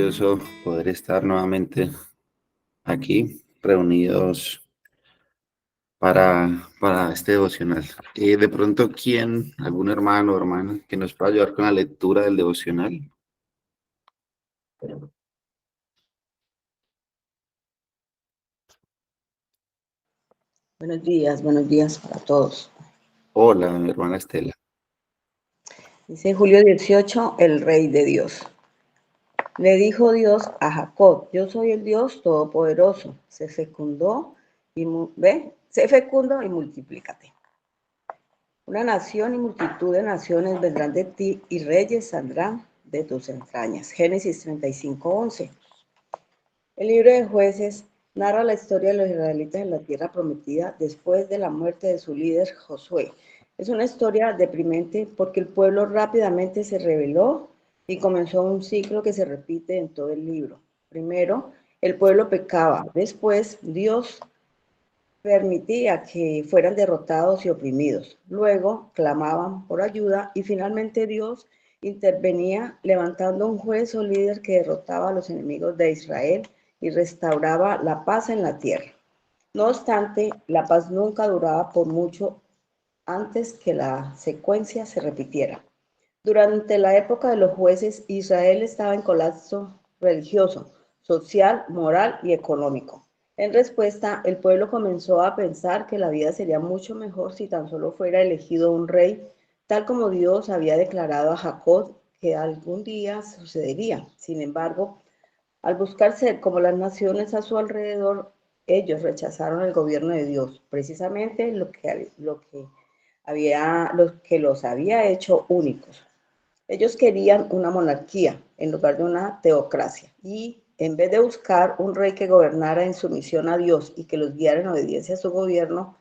precioso poder estar nuevamente aquí, reunidos para este devocional. De pronto, algún hermano o hermana que nos pueda ayudar con la lectura del devocional? Buenos días para todos. Hola, mi hermana Estela. Dice Julio 18, el Rey de Dios. Le dijo Dios a Jacob, yo soy el Dios Todopoderoso. Sé fecundo y multiplícate. Una nación y multitud de naciones vendrán de ti y reyes saldrán de tus entrañas. Génesis 35:11. El libro de Jueces narra la historia de los israelitas en la tierra prometida después de la muerte de su líder Josué. Es una historia deprimente porque el pueblo rápidamente se rebeló y comenzó un ciclo que se repite en todo el libro. Primero, el pueblo pecaba. Después, Dios permitía que fueran derrotados y oprimidos. Luego, clamaban por ayuda y finalmente Dios intervenía levantando un juez o líder que derrotaba a los enemigos de Israel y restauraba la paz en la tierra. No obstante, la paz nunca duraba por mucho antes que la secuencia se repitiera. Durante la época de los jueces, Israel estaba en colapso religioso, social, moral y económico. En respuesta, el pueblo comenzó a pensar que la vida sería mucho mejor si tan solo fuera elegido un rey, tal como Dios había declarado a Jacob que algún día sucedería. Sin embargo, al buscar ser como las naciones a su alrededor, ellos rechazaron el gobierno de Dios, precisamente lo que los había hecho únicos. Ellos querían una monarquía en lugar de una teocracia y en vez de buscar un rey que gobernara en sumisión a Dios y que los guiara en obediencia a su gobierno,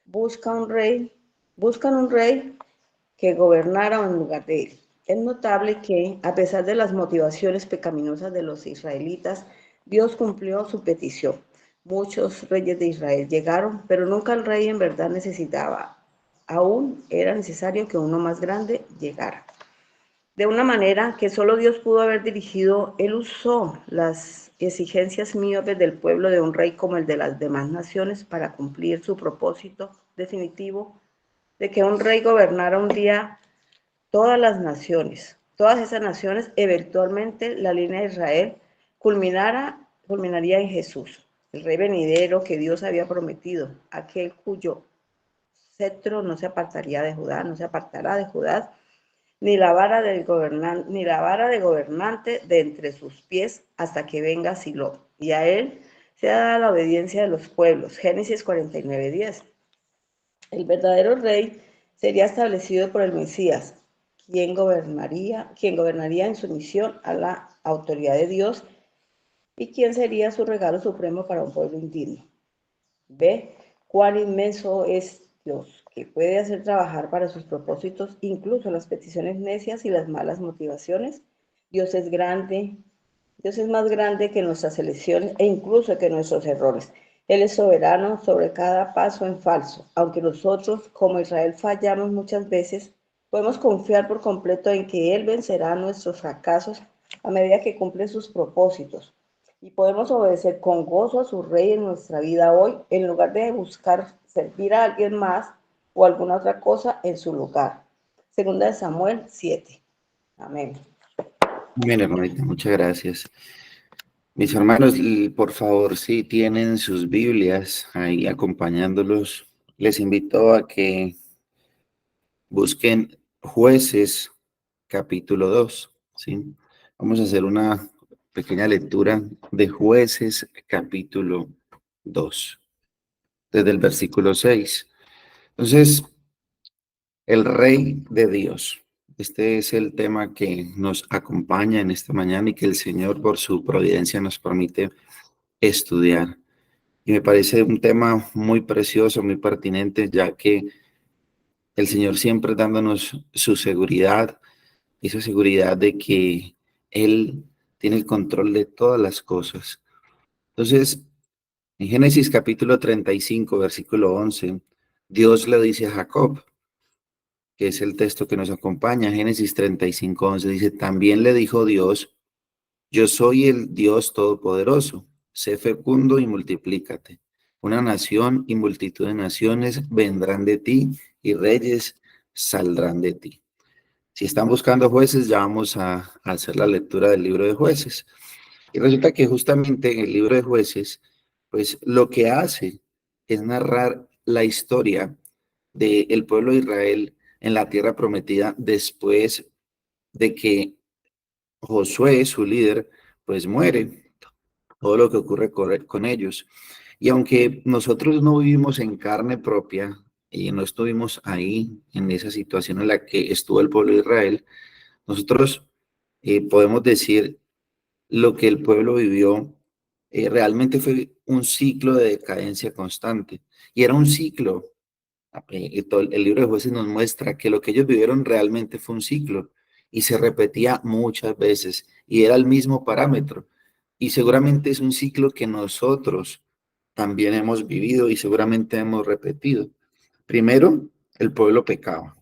buscan un rey que gobernara en lugar de él. Es notable que, a pesar de las motivaciones pecaminosas de los israelitas, Dios cumplió su petición. Muchos reyes de Israel llegaron, pero nunca el rey en verdad necesitaba. Aún era necesario que uno más grande llegara. De una manera que solo Dios pudo haber dirigido, Él usó las exigencias míopes del pueblo de un rey como el de las demás naciones para cumplir su propósito definitivo de que un rey gobernara un día todas esas naciones, eventualmente la línea de Israel culminaría en Jesús, el rey venidero que Dios había prometido, aquel cuyo cetro no se apartaría de Judá, no se apartará de Judá, ni la vara de gobernante de entre sus pies hasta que venga Silo. Y a él se da la obediencia de los pueblos. Génesis 49:10. El verdadero rey sería establecido por el Mesías, quien gobernaría en sumisión a la autoridad de Dios y quien sería su regalo supremo para un pueblo indigno. Ve cuán inmenso es Dios, que puede hacer trabajar para sus propósitos incluso las peticiones necias y las malas motivaciones. Dios es grande, Dios es más grande que nuestras elecciones e incluso que nuestros errores. Él es soberano sobre cada paso en falso. Aunque nosotros, como Israel, fallamos muchas veces, podemos confiar por completo en que Él vencerá nuestros fracasos a medida que cumple sus propósitos. Y podemos obedecer con gozo a su Rey en nuestra vida hoy, en lugar de buscar servir a alguien más o alguna otra cosa en su lugar. Segunda de Samuel 7. Amén. Bien, hermanita, muchas gracias. Mis hermanos, por favor, si tienen sus Biblias ahí acompañándolos, les invito a que busquen Jueces capítulo 2, ¿sí? Vamos a hacer una pequeña lectura de Jueces capítulo 2, desde el versículo 6. Entonces, el Rey de Dios. Este es el tema que nos acompaña en esta mañana y que el Señor por su providencia nos permite estudiar. Y me parece un tema muy precioso, muy pertinente, ya que el Señor siempre dándonos su seguridad, esa seguridad de que Él tiene el control de todas las cosas. Entonces, en Génesis capítulo 35, versículo 11, Dios le dice a Jacob, que es el texto que nos acompaña, Génesis 35, 11, dice, también le dijo Dios, yo soy el Dios Todopoderoso, sé fecundo y multiplícate. Una nación y multitud de naciones vendrán de ti y reyes saldrán de ti. Si están buscando jueces, ya vamos a hacer la lectura del libro de jueces. Y resulta que justamente en el libro de jueces, pues lo que hace es narrar la historia del pueblo de Israel en la tierra prometida después de que Josué, su líder, pues muere, todo lo que ocurre con ellos. Y aunque nosotros no vivimos en carne propia y no estuvimos ahí en esa situación en la que estuvo el pueblo de Israel, nosotros podemos decir lo que el pueblo vivió realmente fue un ciclo de decadencia constante. Y era un ciclo. El libro de Jueces nos muestra que lo que ellos vivieron realmente fue un ciclo y se repetía muchas veces y era el mismo parámetro. Y seguramente es un ciclo que nosotros también hemos vivido y seguramente hemos repetido. Primero, el pueblo pecaba,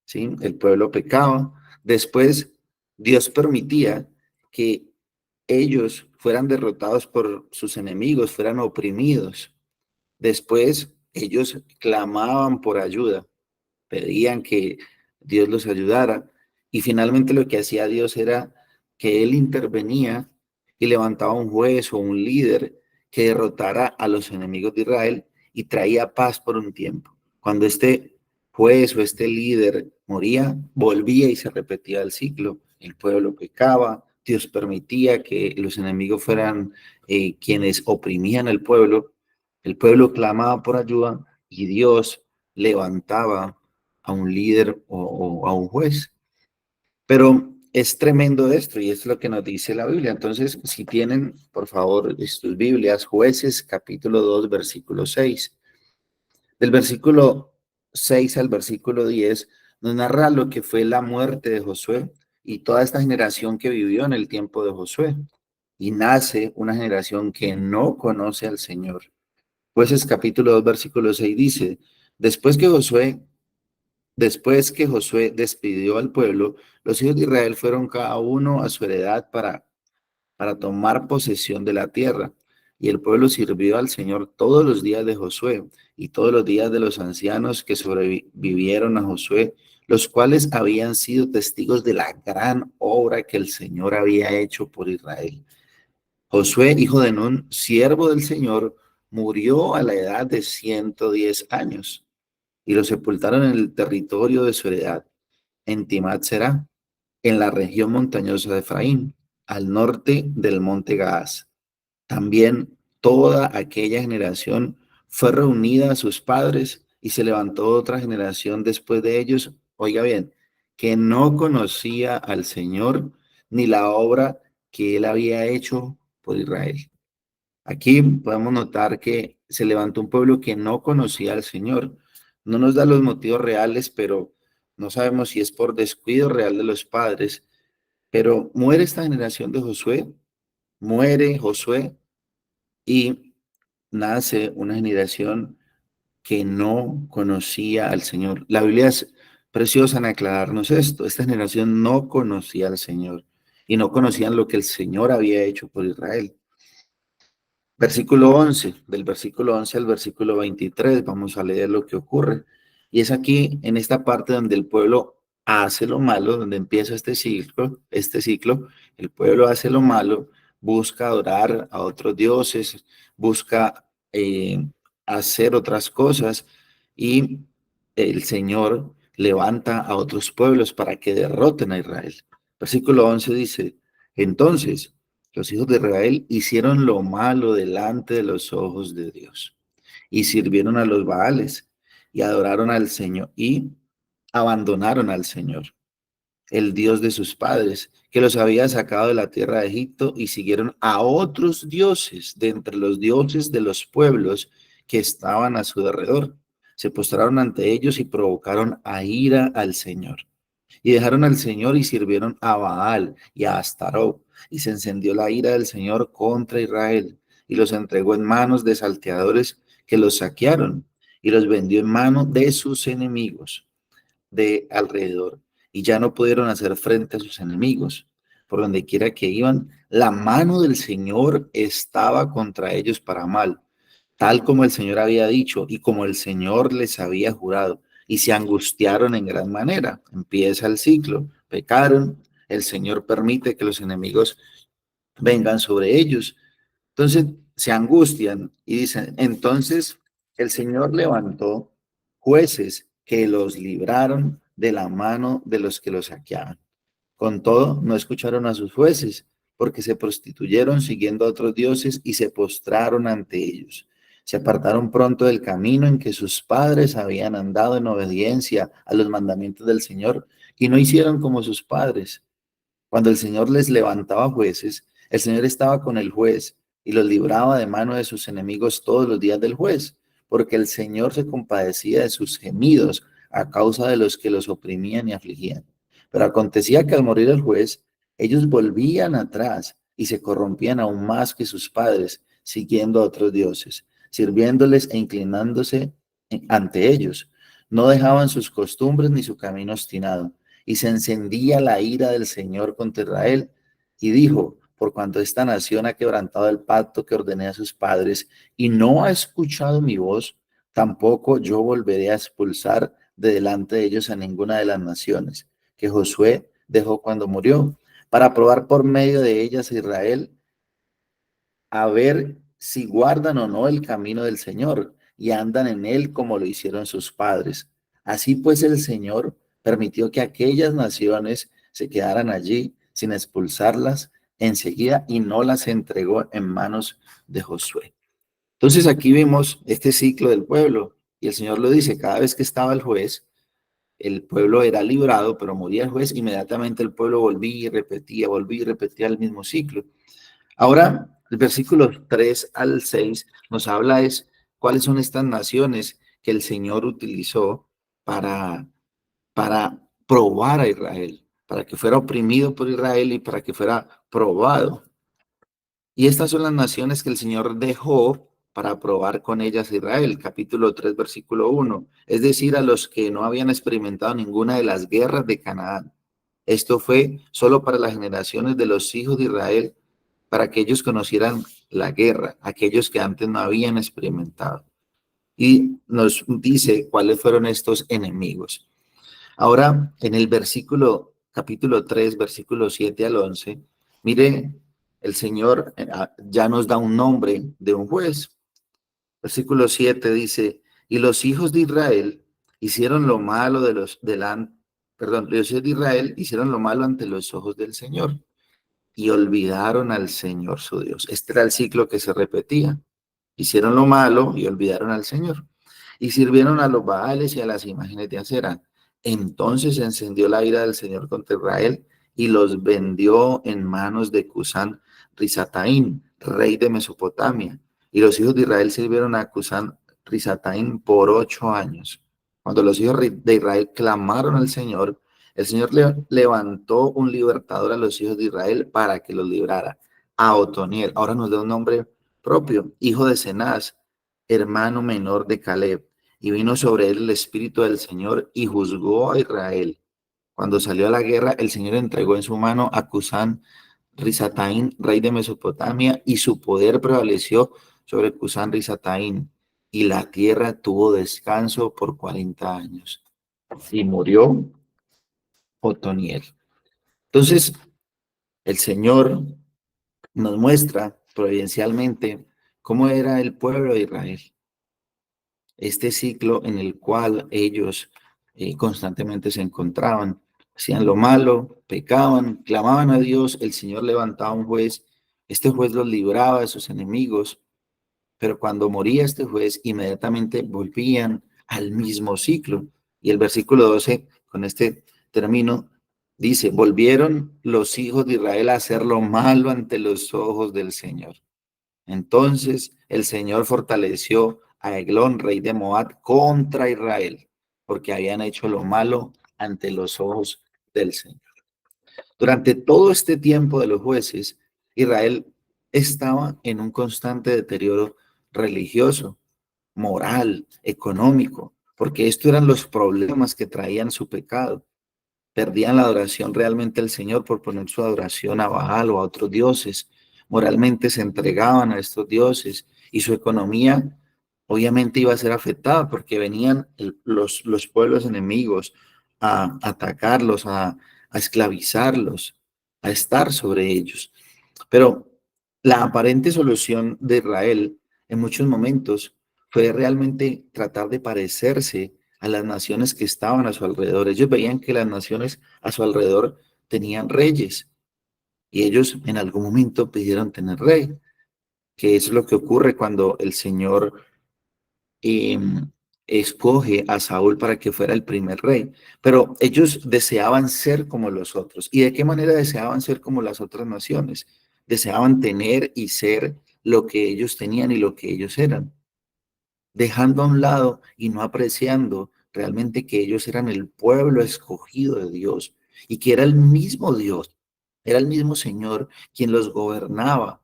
¿sí? El pueblo pecaba. Después, Dios permitía que ellos fueran derrotados por sus enemigos, fueran oprimidos. Después, ellos clamaban por ayuda, pedían que Dios los ayudara. Y finalmente lo que hacía Dios era que Él intervenía y levantaba un juez o un líder que derrotara a los enemigos de Israel y traía paz por un tiempo. Cuando este juez o este líder moría, volvía y se repetía el ciclo. El pueblo pecaba, Dios permitía que los enemigos fueran quienes oprimían al pueblo. El pueblo clamaba por ayuda y Dios levantaba a un líder o a un juez. Pero es tremendo esto y es lo que nos dice la Biblia. Entonces, si tienen, por favor, sus Biblias, Jueces capítulo 2, versículo 6. Del versículo 6 al versículo 10 nos narra lo que fue la muerte de Josué y toda esta generación que vivió en el tiempo de Josué. Y nace una generación que no conoce al Señor. Jueces capítulo 2, versículo 6 dice, después que Josué despidió al pueblo, los hijos de Israel fueron cada uno a su heredad para tomar posesión de la tierra. Y el pueblo sirvió al Señor todos los días de Josué y todos los días de los ancianos que sobrevivieron a Josué, los cuales habían sido testigos de la gran obra que el Señor había hecho por Israel. Josué, hijo de Nun, siervo del Señor, murió a la edad de 110 años y lo sepultaron en el territorio de su heredad, en Timat Será, en la región montañosa de Efraín, al norte del monte Gaás. También toda aquella generación fue reunida a sus padres y se levantó otra generación después de ellos, oiga bien, que no conocía al Señor ni la obra que él había hecho por Israel. Aquí podemos notar que se levantó un pueblo que no conocía al Señor. No nos da los motivos reales, pero no sabemos si es por descuido real de los padres. Pero muere esta generación de Josué, muere Josué y nace una generación que no conocía al Señor. La Biblia es preciosa en aclararnos esto. Esta generación no conocía al Señor y no conocían lo que el Señor había hecho por Israel. Versículo 11, del versículo 11 al versículo 23, vamos a leer lo que ocurre. Y es aquí, en esta parte donde el pueblo hace lo malo, donde empieza este ciclo, el pueblo hace lo malo, busca adorar a otros dioses, busca hacer otras cosas y el Señor levanta a otros pueblos para que derroten a Israel. Versículo 11 dice, entonces los hijos de Israel hicieron lo malo delante de los ojos de Dios y sirvieron a los Baales y adoraron al Señor y abandonaron al Señor, el Dios de sus padres, que los había sacado de la tierra de Egipto y siguieron a otros dioses de entre los dioses de los pueblos que estaban a su alrededor. Se postraron ante ellos y provocaron a ira al Señor. Y dejaron al Señor y sirvieron a Baal y a Astarot. Y se encendió la ira del Señor contra Israel y los entregó en manos de salteadores que los saquearon y los vendió en manos de sus enemigos de alrededor. Y ya no pudieron hacer frente a sus enemigos. por donde quiera que iban, la mano del Señor estaba contra ellos para mal, tal como el Señor había dicho y como el Señor les había jurado, y se angustiaron en gran manera. Empieza el ciclo, pecaron, el Señor permite que los enemigos vengan sobre ellos. Entonces se angustian y dicen, entonces el Señor levantó jueces que los libraron de la mano de los que los saqueaban. Con todo, no escucharon a sus jueces, porque se prostituyeron siguiendo a otros dioses y se postraron ante ellos. Se apartaron pronto del camino en que sus padres habían andado en obediencia a los mandamientos del Señor y no hicieron como sus padres. Cuando el Señor les levantaba jueces, el Señor estaba con el juez y los libraba de mano de sus enemigos todos los días del juez, porque el Señor se compadecía de sus gemidos a causa de los que los oprimían y afligían. Pero acontecía que al morir el juez, ellos volvían atrás y se corrompían aún más que sus padres, siguiendo a otros dioses, sirviéndoles e inclinándose ante ellos. No dejaban sus costumbres ni su camino obstinado y se encendía la ira del Señor contra Israel, y dijo, por cuanto esta nación ha quebrantado el pacto que ordené a sus padres, y no ha escuchado mi voz, tampoco yo volveré a expulsar de delante de ellos a ninguna de las naciones que Josué dejó cuando murió, para probar por medio de ellas a Israel, a ver si guardan o no el camino del Señor y andan en él como lo hicieron sus padres. Así pues el Señor permitió que aquellas naciones se quedaran allí sin expulsarlas enseguida y no las entregó en manos de Josué. Entonces aquí vemos este ciclo del pueblo y el Señor lo dice, cada vez que estaba el juez, el pueblo era librado, pero moría el juez, inmediatamente el pueblo volvía y repetía el mismo ciclo. Ahora, el versículo 3 al 6 nos habla es cuáles son estas naciones que el Señor utilizó para, para probar a Israel, para que fuera oprimido por Israel y para que fuera probado. Y estas son las naciones que el Señor dejó para probar con ellas a Israel, capítulo 3, versículo 1, es decir, a los que no habían experimentado ninguna de las guerras de Canaán. Esto fue solo para las generaciones de los hijos de Israel, para que ellos conocieran la guerra, aquellos que antes no habían experimentado. Y nos dice cuáles fueron estos enemigos. Ahora, en el capítulo 3, versículo 7 al 11, mire, el Señor ya nos da un nombre de un juez. Versículo 7 dice, y los hijos de Israel hicieron lo malo los hijos de Israel hicieron lo malo ante los ojos del Señor y olvidaron al Señor su Dios. Este era el ciclo que se repetía. Hicieron lo malo y olvidaron al Señor. Y sirvieron a los Baales y a las imágenes de acera. Entonces se encendió la ira del Señor contra Israel y los vendió en manos de Cusán Risataín, rey de Mesopotamia. Y los hijos de Israel sirvieron a Cusán Risataín por 8 años. Cuando los hijos de Israel clamaron al Señor, el Señor levantó un libertador a los hijos de Israel para que los librara. A Otoniel, ahora nos da un nombre propio, hijo de Cenaz, hermano menor de Caleb, y vino sobre él el Espíritu del Señor y juzgó a Israel. Cuando salió a la guerra, el Señor entregó en su mano a Cusán Risataín, rey de Mesopotamia, y su poder prevaleció sobre Cusán Risataín, y la tierra tuvo descanso por 40 años. Y murió Otoniel. Entonces, el Señor nos muestra providencialmente cómo era el pueblo de Israel. Este ciclo en el cual ellos constantemente se encontraban, hacían lo malo, pecaban, clamaban a Dios, el Señor levantaba un juez, este juez los libraba de sus enemigos, pero cuando moría este juez, inmediatamente volvían al mismo ciclo. Y el versículo 12, con este término, dice, volvieron los hijos de Israel a hacer lo malo ante los ojos del Señor. Entonces el Señor fortaleció a Eglón, rey de Moab, contra Israel, porque habían hecho lo malo ante los ojos del Señor. Durante todo este tiempo de los jueces, Israel estaba en un constante deterioro religioso, moral, económico, porque estos eran los problemas que traían su pecado. perdían la adoración realmente al Señor por poner su adoración a Baal o a otros dioses. Moralmente se entregaban a estos dioses y su economía obviamente iba a ser afectada porque venían los pueblos enemigos a atacarlos, a esclavizarlos, a estar sobre ellos. Pero la aparente solución de Israel en muchos momentos fue realmente tratar de parecerse a las naciones que estaban a su alrededor. Ellos veían que las naciones a su alrededor tenían reyes y ellos en algún momento pidieron tener rey, que es lo que ocurre cuando el Señor eh, escoge a Saúl para que fuera el primer rey. Pero ellos deseaban ser como los otros. ¿Y de qué manera deseaban ser como las otras naciones? Deseaban tener y ser lo que ellos tenían y lo que ellos eran, dejando a un lado y no apreciando realmente que ellos eran el pueblo escogido de Dios y que era el mismo Dios, era el mismo Señor quien los gobernaba.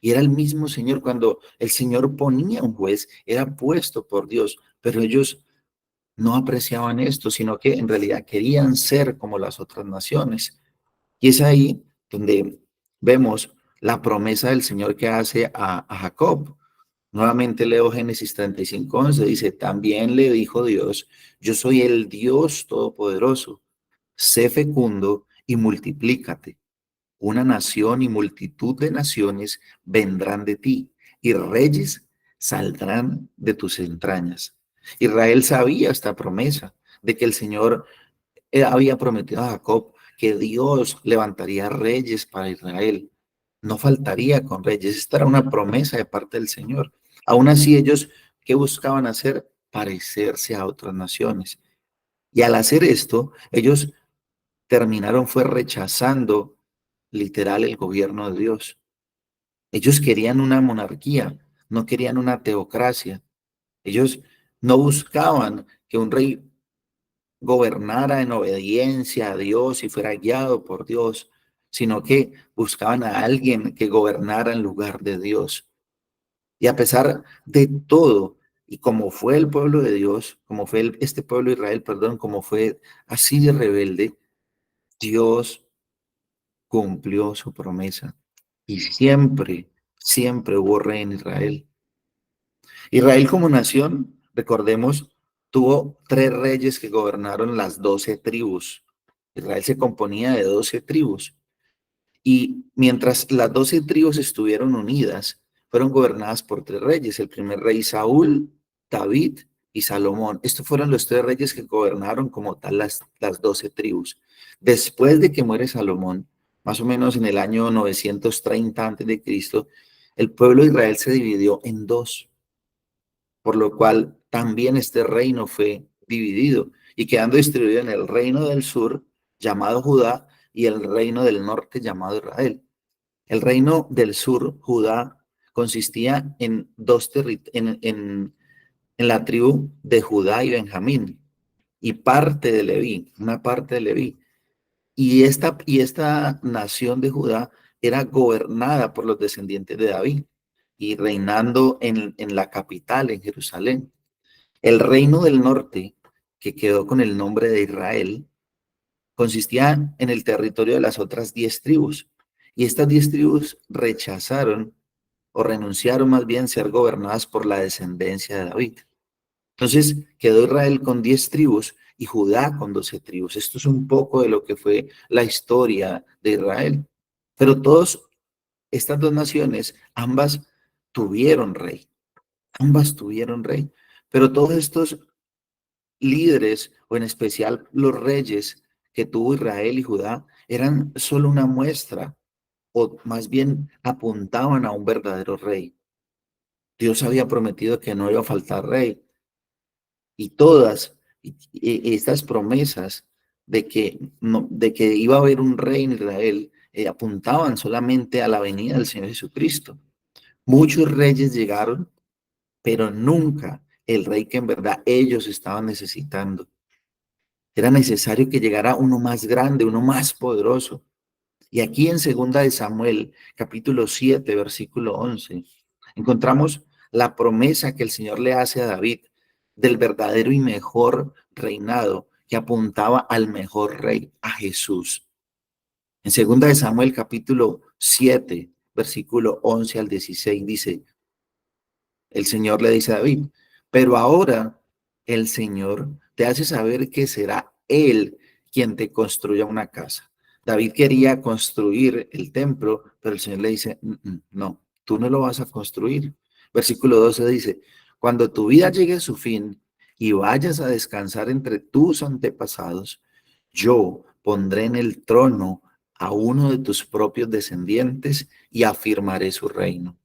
Y era el mismo Señor cuando el Señor ponía un juez, era puesto por Dios, pero ellos no apreciaban esto, sino que en realidad querían ser como las otras naciones. Y es ahí donde vemos la promesa del Señor que hace a Jacob. Nuevamente leo Génesis 35:11, dice, también le dijo Dios, yo soy el Dios Todopoderoso, sé fecundo y multiplícate. Una nación y multitud de naciones vendrán de ti, y reyes saldrán de tus entrañas. Israel sabía esta promesa de que el Señor había prometido a Jacob que Dios levantaría reyes para Israel. No faltaría con reyes. Esta era una promesa de parte del Señor. Aún así, ellos, ¿qué buscaban hacer? Parecerse a otras naciones. Y al hacer esto, ellos terminaron fue rechazando literal el gobierno de Dios. Ellos querían una monarquía, no querían una teocracia. Ellos no buscaban que un rey gobernara en obediencia a Dios y fuera guiado por Dios, sino que buscaban a alguien que gobernara en lugar de Dios. Y a pesar de todo, y como fue el pueblo de Dios, como fue este pueblo de Israel, perdón, como fue así de rebelde, Dios cumplió su promesa. Y siempre, siempre hubo rey en Israel. Israel como nación, recordemos, tuvo 3 reyes que gobernaron las 12 tribus. Israel se componía de 12 tribus. Y mientras las 12 tribus estuvieron unidas, fueron gobernadas por 3 reyes. El primer rey Saúl, David y Salomón. Estos fueron los 3 reyes que gobernaron como tal las 12 tribus. Después de que muere Salomón, más o menos en el año 930 a.C., el pueblo de Israel se dividió en dos, por lo cual también este reino fue dividido y quedando distribuido en el reino del sur, llamado Judá, y el reino del norte, llamado Israel. El reino del sur, Judá, consistía en en la tribu de Judá y Benjamín, y parte de Leví, una parte de Leví. Y esta nación de Judá era gobernada por los descendientes de David y reinando en la capital, en Jerusalén. El reino del norte, que quedó con el nombre de Israel, consistía en el territorio de las otras 10 tribus. Y estas 10 tribus rechazaron o renunciaron más bien a ser gobernadas por la descendencia de David. Entonces quedó Israel con 10 tribus y Judá con 12 tribus. Esto es un poco de lo que fue la historia de Israel. Pero todas estas dos naciones, ambas tuvieron rey. Pero todos estos líderes, o en especial los reyes que tuvo Israel y Judá, eran solo una muestra, o más bien apuntaban a un verdadero rey. Dios había prometido que no iba a faltar rey, y todas estas promesas de que, no, de que iba a haber un rey en Israel apuntaban solamente a la venida del Señor Jesucristo. Muchos reyes llegaron, pero nunca el rey que en verdad ellos estaban necesitando. Era necesario que llegara uno más grande, uno más poderoso. Y aquí en segunda de Samuel, capítulo 7, versículo 11, encontramos la promesa que el Señor le hace a David del verdadero y mejor reinado que apuntaba al mejor rey, a Jesús. En 2 de Samuel capítulo 7, versículo 11 al 16 dice, el Señor le dice a David, pero ahora el Señor te hace saber que será Él quien te construya una casa. David quería construir el templo, pero el Señor le dice, no, tú no lo vas a construir. Versículo 12 dice, cuando tu vida llegue a su fin y vayas a descansar entre tus antepasados, yo pondré en el trono a uno de tus propios descendientes y afirmaré su reino.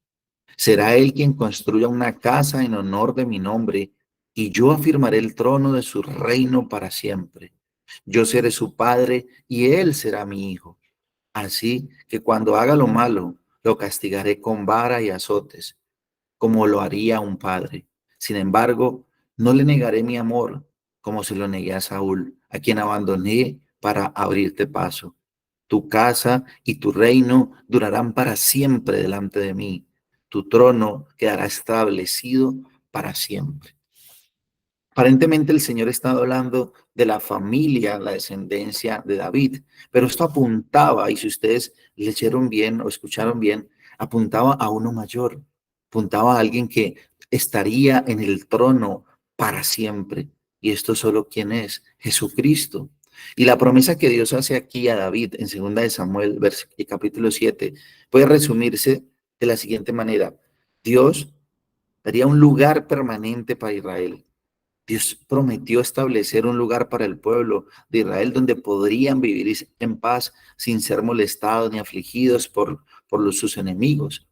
Será él quien construya una casa en honor de mi nombre, y yo afirmaré el trono de su reino para siempre. Yo seré su padre y él será mi hijo. Así que cuando haga lo malo, lo castigaré con vara y azotes, como lo haría un padre. Sin embargo, no le negaré mi amor, como se lo negué a Saúl, a quien abandoné para abrirte paso. Tu casa y tu reino durarán para siempre delante de mí. Tu trono quedará establecido para siempre. Aparentemente el Señor estaba hablando de la familia, la descendencia de David, pero esto apuntaba, y si ustedes leyeron bien o escucharon bien, apuntaba a uno mayor, apuntaba a alguien que estaría en el trono para siempre. Y esto solo quién es, Jesucristo. Y la promesa que Dios hace aquí a David en 2 de Samuel, capítulo 7, puede resumirse de la siguiente manera. Dios daría un lugar permanente para Israel. Dios prometió establecer un lugar para el pueblo de Israel donde podrían vivir en paz sin ser molestados ni afligidos por sus enemigos.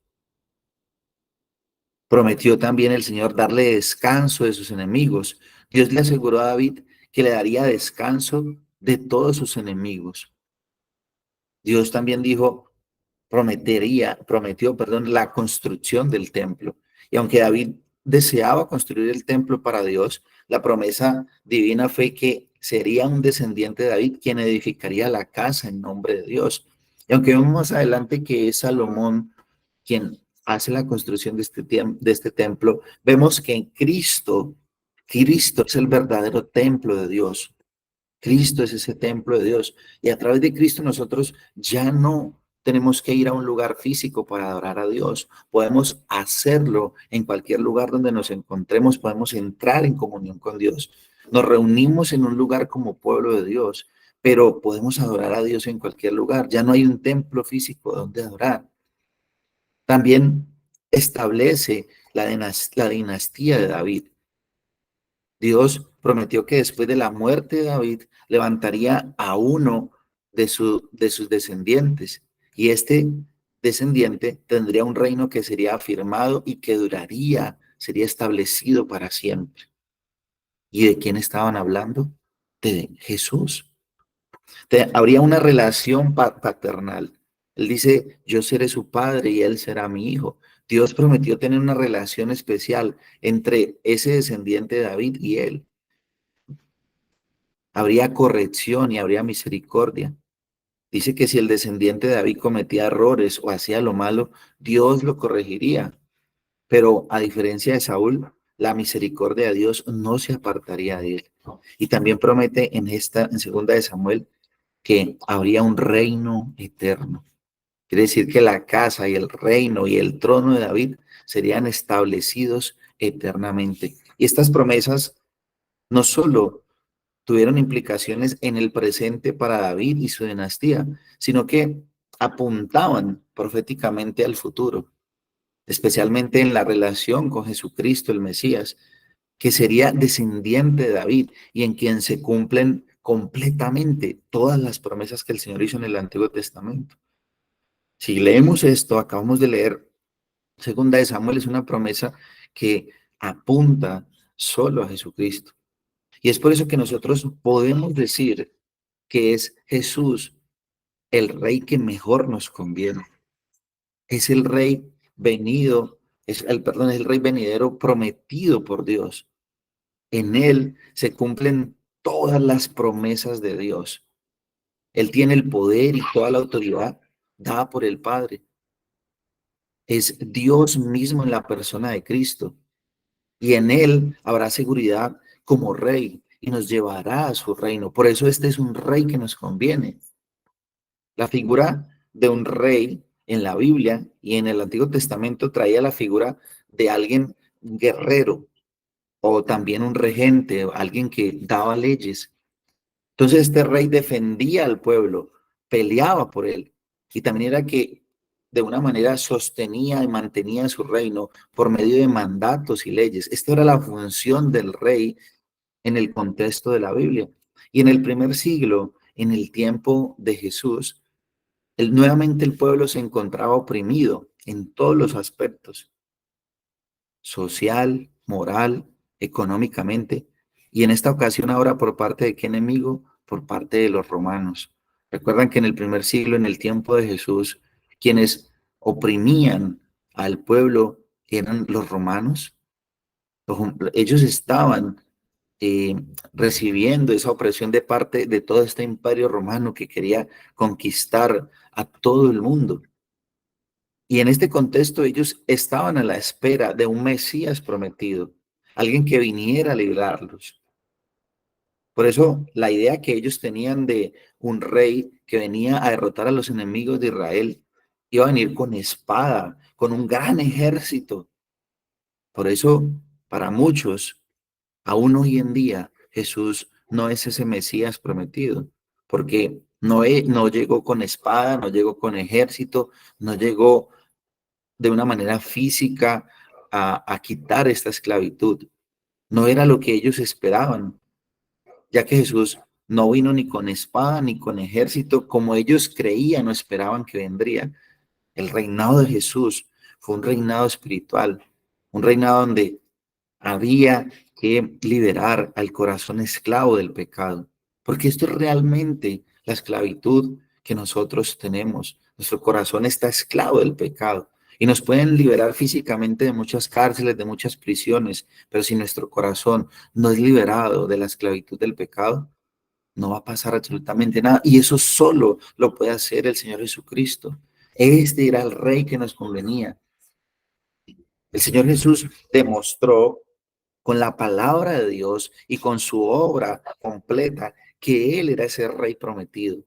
Prometió también el Señor darle descanso de sus enemigos. Dios le aseguró a David que le daría descanso de todos sus enemigos. Dios también prometió, la construcción del templo. Y aunque David deseaba construir el templo para Dios, la promesa divina fue que sería un descendiente de David quien edificaría la casa en nombre de Dios. Y aunque vemos más adelante que es Salomón quien hace la construcción de este templo, vemos que en Cristo es el verdadero templo de Dios. Cristo es ese templo de Dios. Y a través de Cristo nosotros ya no tenemos que ir a un lugar físico para adorar a Dios. Podemos hacerlo en cualquier lugar donde nos encontremos. Podemos entrar en comunión con Dios. Nos reunimos en un lugar como pueblo de Dios, pero podemos adorar a Dios en cualquier lugar. Ya no hay un templo físico donde adorar. También establece la dinastía de David. Dios prometió que después de la muerte de David levantaría a uno de sus descendientes, y este descendiente tendría un reino que sería afirmado y que duraría, sería establecido para siempre. ¿Y de quién estaban hablando? De Jesús. Habría una relación paternal. Él dice, yo seré su padre y él será mi hijo. Dios prometió tener una relación especial entre ese descendiente de David y él. Habría corrección y habría misericordia. Dice que si el descendiente de David cometía errores o hacía lo malo, Dios lo corregiría. Pero a diferencia de Saúl, la misericordia de Dios no se apartaría de él. Y también promete en 2 de Samuel, que habría un reino eterno. Quiere decir que la casa y el reino y el trono de David serían establecidos eternamente. Y estas promesas no solo tuvieron implicaciones en el presente para David y su dinastía, sino que apuntaban proféticamente al futuro, especialmente en la relación con Jesucristo, el Mesías, que sería descendiente de David y en quien se cumplen completamente todas las promesas que el Señor hizo en el Antiguo Testamento. Si leemos esto, acabamos de leer, 2 de Samuel es una promesa que apunta solo a Jesucristo. Y es por eso que nosotros podemos decir que es Jesús el rey que mejor nos conviene. Es el rey venido, es el rey venidero prometido por Dios. En él se cumplen todas las promesas de Dios. Él tiene el poder y toda la autoridad dada por el Padre. Es Dios mismo en la persona de Cristo. Y en él habrá seguridad como rey. y nos llevará a su reino. Por eso este es un rey que nos conviene. La figura de un rey en la Biblia y en el Antiguo Testamento traía la figura de alguien guerrero o también un regente, alguien que daba leyes. Entonces este rey defendía al pueblo, peleaba por él y también era que de una manera sostenía y mantenía su reino por medio de mandatos y leyes. Esta era la función del rey en el contexto de la Biblia. Y en el primer siglo, en el tiempo de Jesús, nuevamente el pueblo se encontraba oprimido en todos los aspectos, social, moral, económicamente. Y en esta ocasión ahora por parte de qué enemigo? Por parte de los romanos. Recuerdan que en el primer siglo, en el tiempo de Jesús, quienes oprimían al pueblo eran los romanos. Ellos estaban eh, recibiendo esa opresión de parte de todo este imperio romano que quería conquistar a todo el mundo. Y en este contexto ellos estaban a la espera de un Mesías prometido, alguien que viniera a librarlos. Por eso la idea que ellos tenían de un rey que venía a derrotar a los enemigos de Israel iba a venir con espada, con un gran ejército. Por eso, para muchos, aún hoy en día, Jesús no es ese Mesías prometido, porque no llegó con espada, no llegó con ejército, no llegó de una manera física a quitar esta esclavitud. No era lo que ellos esperaban, ya que Jesús no vino ni con espada ni con ejército como ellos creían o esperaban que vendría. El reinado de Jesús fue un reinado espiritual, un reinado donde había que liberar al corazón esclavo del pecado, porque esto es realmente la esclavitud que nosotros tenemos. Nuestro corazón está esclavo del pecado y nos pueden liberar físicamente de muchas cárceles, de muchas prisiones, pero si nuestro corazón no es liberado de la esclavitud del pecado, no va a pasar absolutamente nada. Y eso solo lo puede hacer el Señor Jesucristo. Este era el rey que nos convenía. El Señor Jesús demostró con la palabra de Dios y con su obra completa que Él era ese rey prometido.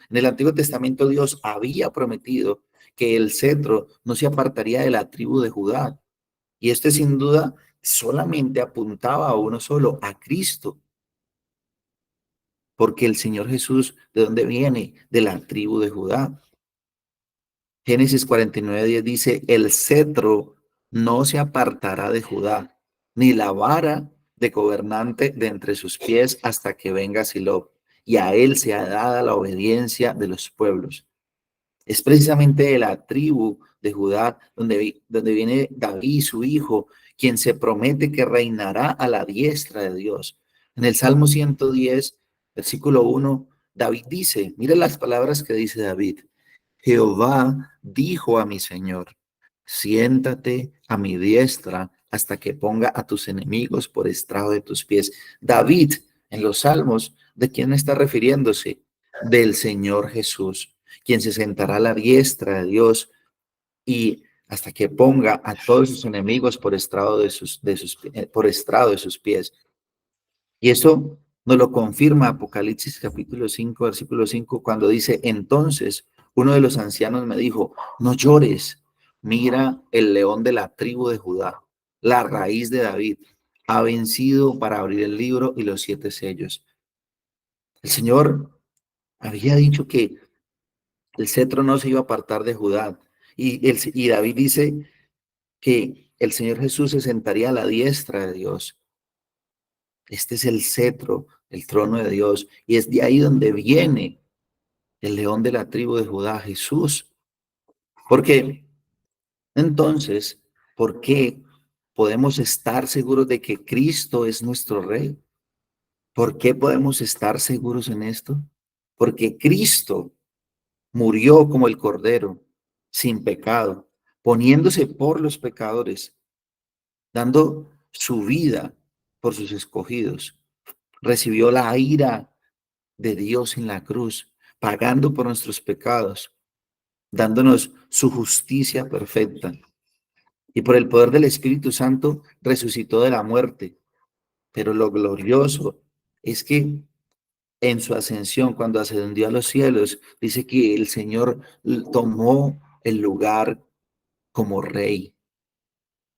En el Antiguo Testamento Dios había prometido que el cetro no se apartaría de la tribu de Judá. Y este sin duda solamente apuntaba a uno solo, a Cristo. Porque el Señor Jesús, ¿de dónde viene? De la tribu de Judá. Génesis 49:10 dice, el cetro no se apartará de Judá, ni la vara de gobernante de entre sus pies hasta que venga Silo, y a él se ha dada la obediencia de los pueblos. Es precisamente de la tribu de Judá donde viene David, su hijo, quien se promete que reinará a la diestra de Dios. En el Salmo 110, versículo 1, David dice, mira las palabras que dice David. Jehová dijo a mi Señor, siéntate a mi diestra hasta que ponga a tus enemigos por estrado de tus pies. David, en los Salmos, ¿de quién está refiriéndose? Del Señor Jesús, quien se sentará a la diestra de Dios y hasta que ponga a todos sus enemigos por estrado por estrado de sus pies. Y eso nos lo confirma Apocalipsis capítulo 5, versículo 5, cuando dice, entonces uno de los ancianos me dijo, no llores, mira el león de la tribu de Judá, la raíz de David, ha vencido para abrir el libro y los 7 sellos. El Señor había dicho que el cetro no se iba a apartar de Judá. Y David dice que el Señor Jesús se sentaría a la diestra de Dios. Este es el cetro, el trono de Dios. Y es de ahí donde viene el león de la tribu de Judá, Jesús. Porque entonces, ¿por qué podemos estar seguros de que Cristo es nuestro rey? ¿Por qué podemos estar seguros en esto? Porque Cristo murió como el cordero, sin pecado, poniéndose por los pecadores, dando su vida por sus escogidos. Recibió la ira de Dios en la cruz, pagando por nuestros pecados, dándonos su justicia perfecta. Y por el poder del Espíritu Santo resucitó de la muerte. Pero lo glorioso es que en su ascensión, cuando ascendió a los cielos, dice que el Señor tomó el lugar como rey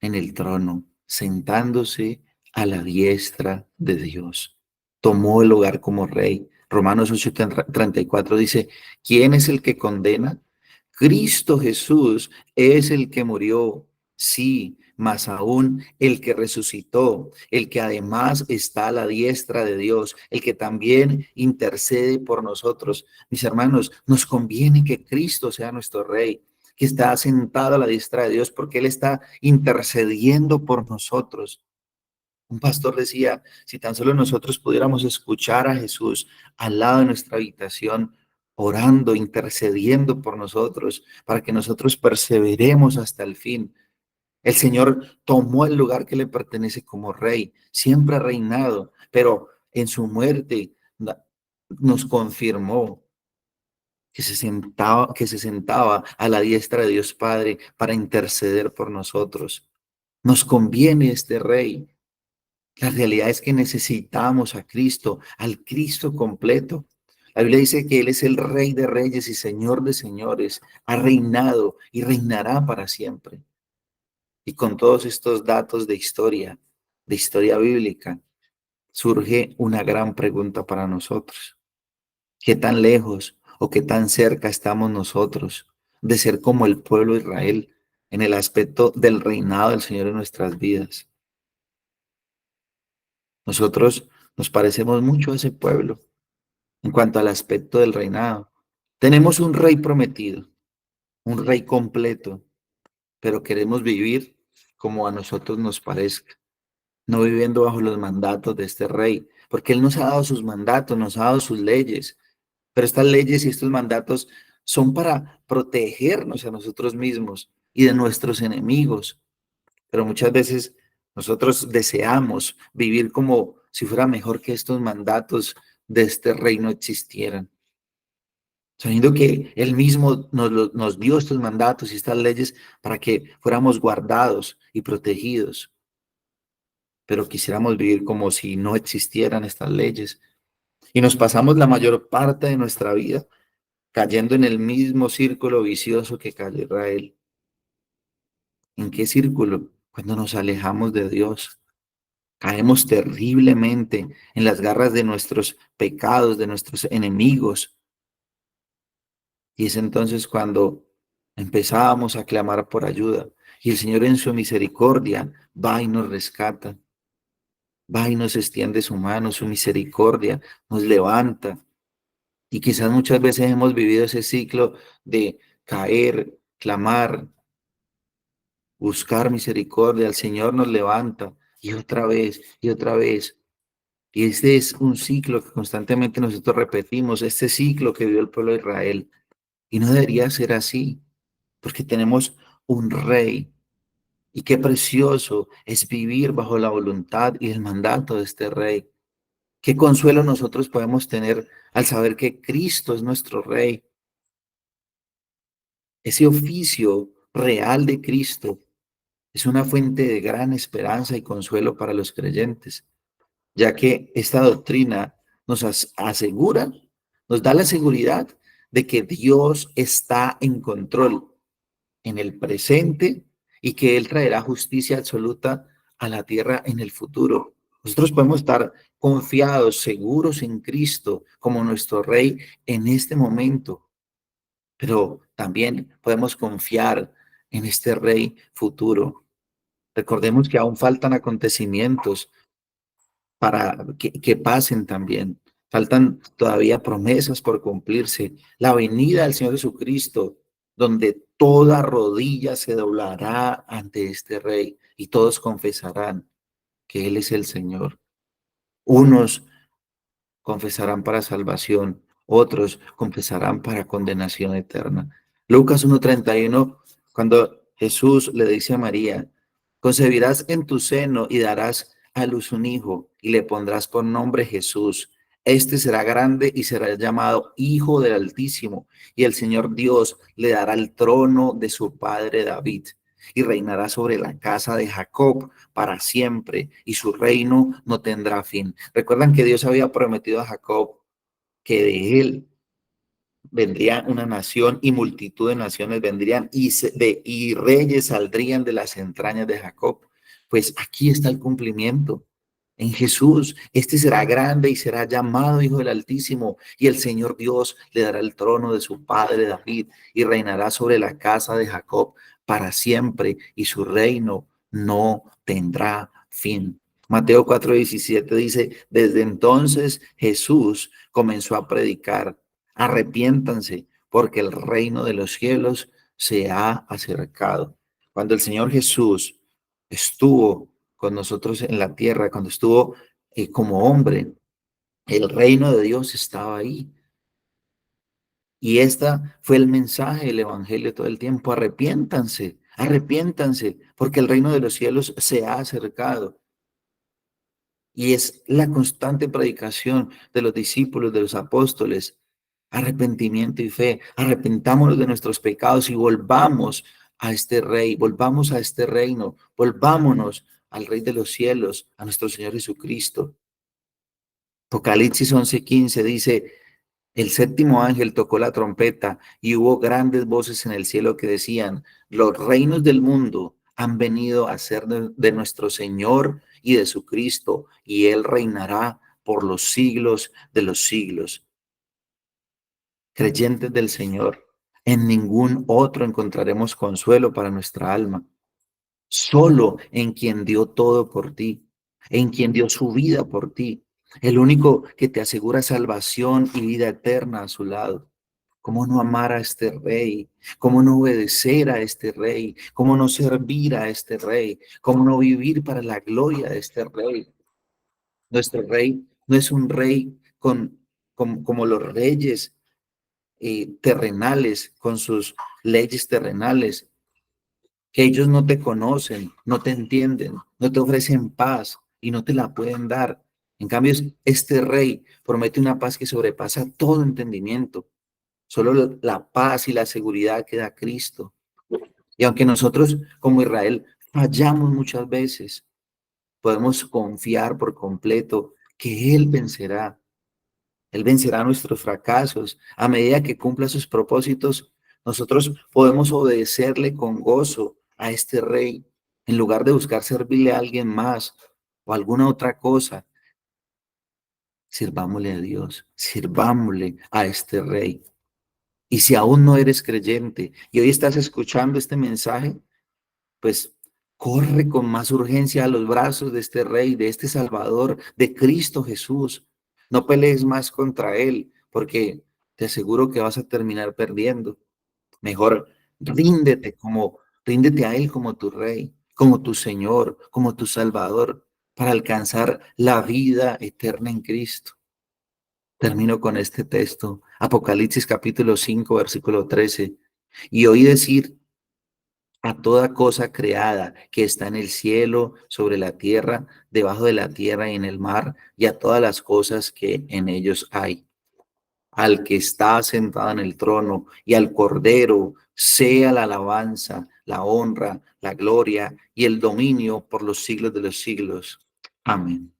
en el trono, sentándose a la diestra de Dios. Tomó el lugar como rey. Romanos 8:34 dice, ¿quién es el que condena? Cristo Jesús es el que murió, sí, más aún el que resucitó, el que además está a la diestra de Dios, el que también intercede por nosotros. Mis hermanos, nos conviene que Cristo sea nuestro rey, que está sentado a la diestra de Dios, porque Él está intercediendo por nosotros. Un pastor decía, si tan solo nosotros pudiéramos escuchar a Jesús al lado de nuestra habitación, orando, intercediendo por nosotros, para que nosotros perseveremos hasta el fin. El Señor tomó el lugar que le pertenece como rey, siempre ha reinado, pero en su muerte nos confirmó que se sentaba a la diestra de Dios Padre para interceder por nosotros. Nos conviene este rey. La realidad es que necesitamos a Cristo, al Cristo completo. La Biblia dice que Él es el Rey de Reyes y Señor de Señores. Ha reinado y reinará para siempre. Y con todos estos datos de historia bíblica, surge una gran pregunta para nosotros. ¿Qué tan lejos o qué tan cerca estamos nosotros de ser como el pueblo de Israel en el aspecto del reinado del Señor en nuestras vidas? Nosotros nos parecemos mucho a ese pueblo en cuanto al aspecto del reinado. Tenemos un rey prometido, un rey completo, pero queremos vivir como a nosotros nos parezca, no viviendo bajo los mandatos de este rey, porque Él nos ha dado sus mandatos, nos ha dado sus leyes, pero estas leyes y estos mandatos son para protegernos a nosotros mismos y de nuestros enemigos. Pero muchas veces nosotros deseamos vivir como si fuera mejor que estos mandatos de este reino existieran, sabiendo que Él mismo nos dio estos mandatos y estas leyes para que fuéramos guardados y protegidos. Pero quisiéramos vivir como si no existieran estas leyes. Y nos pasamos la mayor parte de nuestra vida cayendo en el mismo círculo vicioso que cayó Israel. ¿En qué círculo? Cuando nos alejamos de Dios. Caemos terriblemente en las garras de nuestros pecados, de nuestros enemigos. Y es entonces cuando empezábamos a clamar por ayuda. Y el Señor en su misericordia va y nos rescata. Va y nos extiende su mano, su misericordia, nos levanta. Y quizás muchas veces hemos vivido ese ciclo de caer, clamar, buscar misericordia. El Señor nos levanta y otra vez y otra vez. Y este es un ciclo que constantemente nosotros repetimos, este ciclo que vivió el pueblo de Israel. Y no debería ser así, porque tenemos un rey. Y qué precioso es vivir bajo la voluntad y el mandato de este rey. Qué consuelo nosotros podemos tener al saber que Cristo es nuestro rey. Ese oficio real de Cristo es una fuente de gran esperanza y consuelo para los creyentes, ya que esta doctrina nos asegura, nos da la seguridad de que Dios está en control en el presente y que Él traerá justicia absoluta a la tierra en el futuro. Nosotros podemos estar confiados, seguros en Cristo como nuestro Rey en este momento, pero también podemos confiar en este Rey futuro. Recordemos que aún faltan acontecimientos para que pasen también. Faltan todavía promesas por cumplirse. La venida del Señor Jesucristo, donde toda rodilla se doblará ante este Rey y todos confesarán que Él es el Señor. Unos confesarán para salvación, otros confesarán para condenación eterna. Lucas 1:31, cuando Jesús le dice a María, concebirás en tu seno y darás a luz un hijo y le pondrás por nombre Jesús. Este será grande y será llamado Hijo del Altísimo, y el Señor Dios le dará el trono de su padre David, y reinará sobre la casa de Jacob para siempre, y su reino no tendrá fin. Recuerdan que Dios había prometido a Jacob que de él vendría una nación y multitud de naciones vendrían y reyes saldrían de las entrañas de Jacob. Pues aquí está el cumplimiento. En Jesús, este será grande y será llamado Hijo del Altísimo, y el Señor Dios le dará el trono de su padre David y reinará sobre la casa de Jacob para siempre, y su reino no tendrá fin. Mateo 4:17 dice, desde entonces Jesús comenzó a predicar: arrepiéntanse, porque el reino de los cielos se ha acercado. Cuando el Señor Jesús estuvo con nosotros en la tierra, cuando estuvo como hombre, el reino de Dios estaba ahí. Y esta fue el mensaje del evangelio todo el tiempo: arrepiéntanse, arrepiéntanse, porque el reino de los cielos se ha acercado. Y es la constante predicación de los discípulos, de los apóstoles: arrepentimiento y fe. Arrepentámonos de nuestros pecados y volvamos a este rey, volvamos a este reino, volvámonos al Rey de los cielos, a nuestro Señor Jesucristo. Apocalipsis 11:15 dice: el séptimo ángel tocó la trompeta y hubo grandes voces en el cielo que decían: los reinos del mundo han venido a ser de nuestro Señor y de su Cristo, y Él reinará por los siglos de los siglos. Creyentes del Señor, en ningún otro encontraremos consuelo para nuestra alma. Solo en quien dio todo por ti, en quien dio su vida por ti, el único que te asegura salvación y vida eterna a su lado. ¿Cómo no amar a este rey? ¿Cómo no obedecer a este rey? ¿Cómo no servir a este rey? ¿Cómo no vivir para la gloria de este rey? Nuestro rey no es un rey como los reyes terrenales, con sus leyes terrenales, que ellos no te conocen, no te entienden, no te ofrecen paz y no te la pueden dar. En cambio, este rey promete una paz que sobrepasa todo entendimiento. Solo la paz y la seguridad que da Cristo. Y aunque nosotros como Israel fallamos muchas veces, podemos confiar por completo que Él vencerá. Él vencerá nuestros fracasos. A medida que cumpla sus propósitos, nosotros podemos obedecerle con gozo a este rey, en lugar de buscar servirle a alguien más o alguna otra cosa. Sirvámosle a Dios, sirvámosle a este rey. Y si aún no eres creyente y hoy estás escuchando este mensaje, pues corre con más urgencia a los brazos de este rey, de este Salvador, de Cristo Jesús. No pelees más contra él, porque te aseguro que vas a terminar perdiendo. Mejor ríndete a él como tu rey, como tu Señor, como tu Salvador, para alcanzar la vida eterna en Cristo. Termino con este texto, Apocalipsis capítulo 5, versículo 13. Y oí decir a toda cosa creada que está en el cielo, sobre la tierra, debajo de la tierra y en el mar, y a todas las cosas que en ellos hay: al que está sentado en el trono y al Cordero sea la alabanza, la honra, la gloria y el dominio por los siglos de los siglos. Amén.